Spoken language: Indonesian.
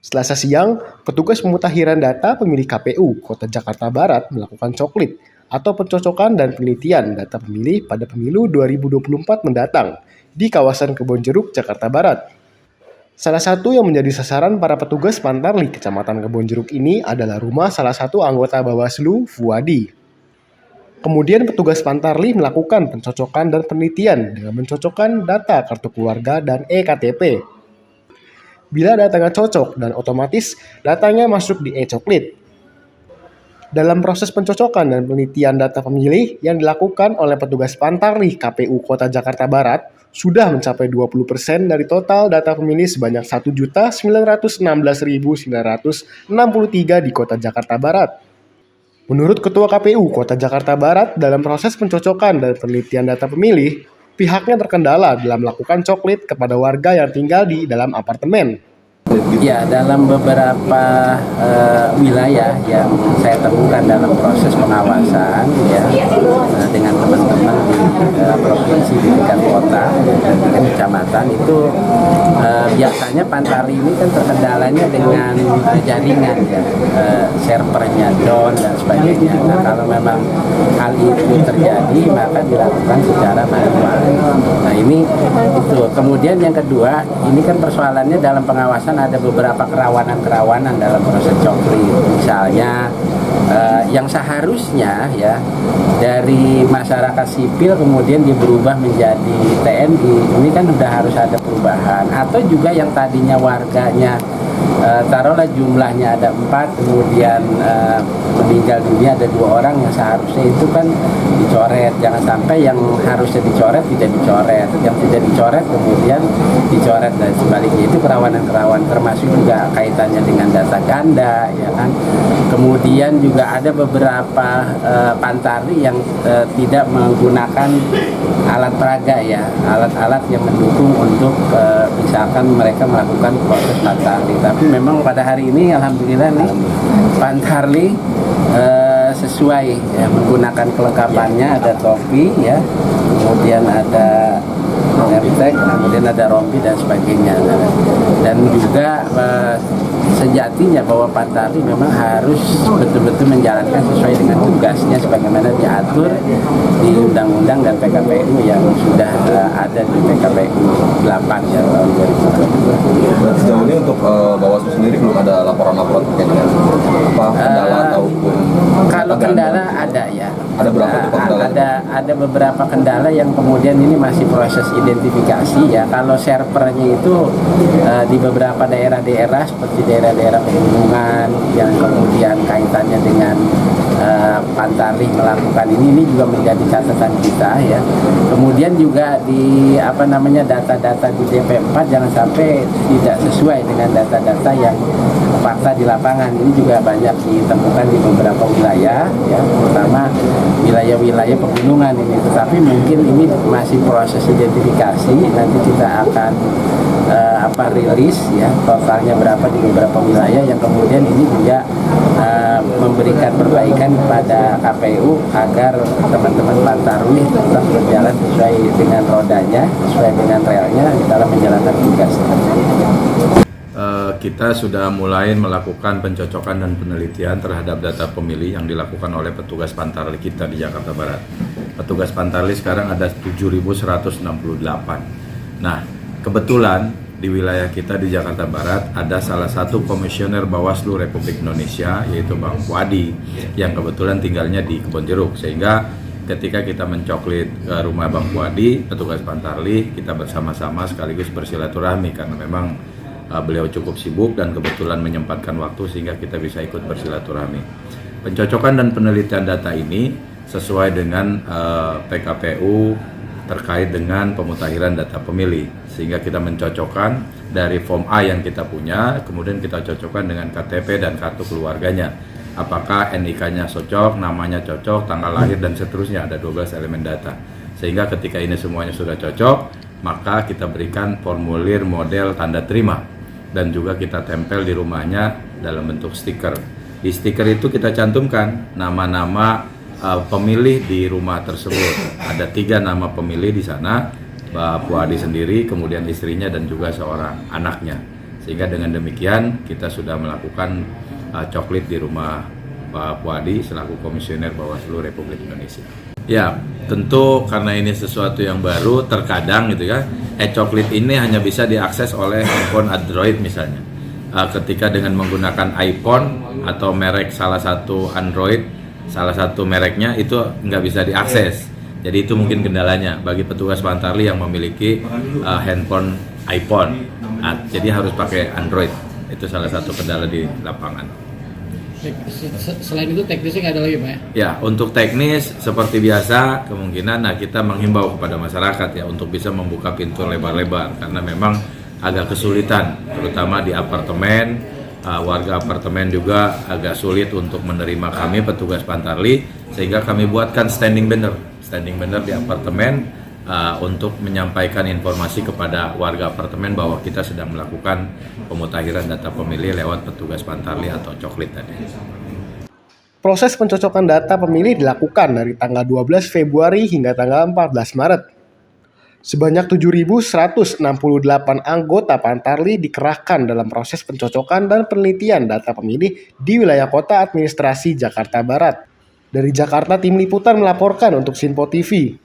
Selasa siang, petugas pemutahiran data pemilih KPU Kota Jakarta Barat melakukan coklit atau pencocokan dan penelitian data pemilih pada pemilu 2024 mendatang di kawasan Kebonjeruk, Jakarta Barat. Salah satu yang menjadi sasaran para petugas Pantarlih Kecamatan Kebonjeruk ini adalah rumah salah satu anggota Bawaslu, Fuadi. Kemudian petugas Pantarlih melakukan pencocokan dan penelitian dengan mencocokkan data kartu keluarga dan e-KTP. Bila datanya cocok dan otomatis datanya masuk di e-coklit. Dalam proses pencocokan dan penelitian data pemilih yang dilakukan oleh petugas Pantarlih KPU Kota Jakarta Barat sudah mencapai 20% dari total data pemilih sebanyak 1.916.963 di Kota Jakarta Barat. Menurut Ketua KPU Kota Jakarta Barat, dalam proses pencocokan dan penelitian data pemilih, pihaknya terkendala dalam melakukan coklit kepada warga yang tinggal di dalam apartemen. Ya, dalam beberapa wilayah yang saya temukan dalam proses pengawasan ya dengan teman-teman di provinsi, di tingkat kota dan tingkat kecamatan itu biasanya Pantarlih ini kan terkendalanya dengan jaringan ya, servernya down dan sebagainya. Nah, kalau memang hal itu terjadi maka dilakukan secara manual. Nah, ini itu. Kemudian yang kedua, ini kan persoalannya dalam pengawasan ada beberapa kerawanan dalam proses coklit. Misalnya yang seharusnya ya dari masyarakat sipil kemudian dia berubah menjadi TNI, ini kan sudah harus ada perubahan. Atau juga yang tadinya warganya taruhlah jumlahnya ada 4, kemudian meninggal dunia ada 2 orang, yang seharusnya itu kan dicoret. Jangan sampai yang harusnya dicoret tidak dicoret, yang tidak dicoret kemudian dicoret dan sebaliknya. Itu kerawanan termasuk juga kaitannya dengan data ganda ya kan. Kemudian juga ada beberapa Pantarlih yang tidak menggunakan alat peraga ya, alat-alat yang mendukung untuk misalkan mereka melakukan proses Pantarlih. Tapi memang pada hari ini alhamdulillah nih Pantarlih sesuai ya, menggunakan kelengkapannya, ada topi ya, kemudian ada ngetek, kemudian ada rompi dan sebagainya. Dan juga sejatinya bahwa Pantarlih memang harus betul-betul menjalankan sesuai dengan tugasnya sebagaimana diatur di Undang-Undang dan PKPU yang sudah ada di PKPU 8 ya tahun 2022. Sejauh ini untuk Bawaslu sendiri belum ada laporan-laporan terkait dengan apa kendala ataupun kalau kendala ada ya. Ada berapa kendala? Ada beberapa kendala yang kemudian ini masih proses identifikasi ya. Kalau servernya itu di beberapa daerah-daerah seperti daerah-daerah pegunungan yang kemudian kaitannya dengan Pantarlih melakukan ini juga menjadi catatan kita ya. Kemudian juga di data-data di DP4 jangan sampai tidak sesuai dengan data-data yang fakta di lapangan. Ini juga banyak ditemukan di beberapa wilayah ya, terutama wilayah-wilayah pegunungan ini. Tetapi mungkin ini masih proses identifikasi. Nanti kita akan rilis ya totalnya berapa di beberapa wilayah yang kemudian ini juga memberikan perbaikan kepada KPU agar teman-teman Pantarlih tetap berjalan sesuai dengan rodanya, sesuai dengan relnya dalam menjalankan tugasnya. Kita sudah mulai melakukan pencocokan dan penelitian terhadap data pemilih yang dilakukan oleh petugas Pantarlih kita di Jakarta Barat. Petugas Pantarlih sekarang ada 7.168. Nah, kebetulan di wilayah kita di Jakarta Barat ada salah satu komisioner Bawaslu Republik Indonesia yaitu Bang Fuadi yang kebetulan tinggalnya di Kebonjeruk, sehingga ketika kita mencoklit ke rumah Bang Fuadi, petugas Pantarlih kita bersama-sama sekaligus bersilaturahmi karena memang beliau cukup sibuk dan kebetulan menyempatkan waktu sehingga kita bisa ikut bersilaturahmi. Pencocokan dan penelitian data ini sesuai dengan PKPU terkait dengan pemutakhiran data pemilih, sehingga kita mencocokkan dari form A yang kita punya, kemudian kita cocokkan dengan KTP dan kartu keluarganya. Apakah NIK-nya cocok, namanya cocok, tanggal lahir dan seterusnya, ada 12 elemen data. Sehingga ketika ini semuanya sudah cocok, maka kita berikan formulir model tanda terima dan juga kita tempel di rumahnya dalam bentuk stiker. Di stiker itu kita cantumkan nama-nama pemilih di rumah tersebut. Ada 3 nama pemilih di sana, Pak Fuadi sendiri, kemudian istrinya dan juga seorang anaknya. Sehingga dengan demikian kita sudah melakukan coklit di rumah Pak Puadi selaku Komisioner Bawaslu Republik Indonesia. Ya, tentu karena ini sesuatu yang baru, terkadang gitu ya, e-coklit ini hanya bisa diakses oleh handphone Android misalnya. Ketika dengan menggunakan iPhone atau merek salah satu Android, salah satu mereknya itu nggak bisa diakses. Jadi itu mungkin kendalanya bagi petugas Pantarli yang memiliki handphone iPhone. Jadi harus pakai Android. Itu salah satu kendala di lapangan. Selain itu teknisnya nggak ada lagi Pak ya? Ya, untuk teknis seperti biasa kemungkinan kita menghimbau kepada masyarakat ya untuk bisa membuka pintu lebar-lebar karena memang agak kesulitan terutama di apartemen, warga apartemen juga agak sulit untuk menerima kami petugas Pantarli sehingga kami buatkan standing banner di apartemen untuk menyampaikan informasi kepada warga apartemen bahwa kita sedang melakukan pemutahiran data pemilih lewat petugas Pantarli atau coklit tadi. Proses pencocokan data pemilih dilakukan dari tanggal 12 Februari hingga tanggal 14 Maret. Sebanyak 7.168 anggota Pantarli dikerahkan dalam proses pencocokan dan penelitian data pemilih di wilayah kota administrasi Jakarta Barat. Dari Jakarta, Tim Liputan melaporkan untuk Sinpo TV.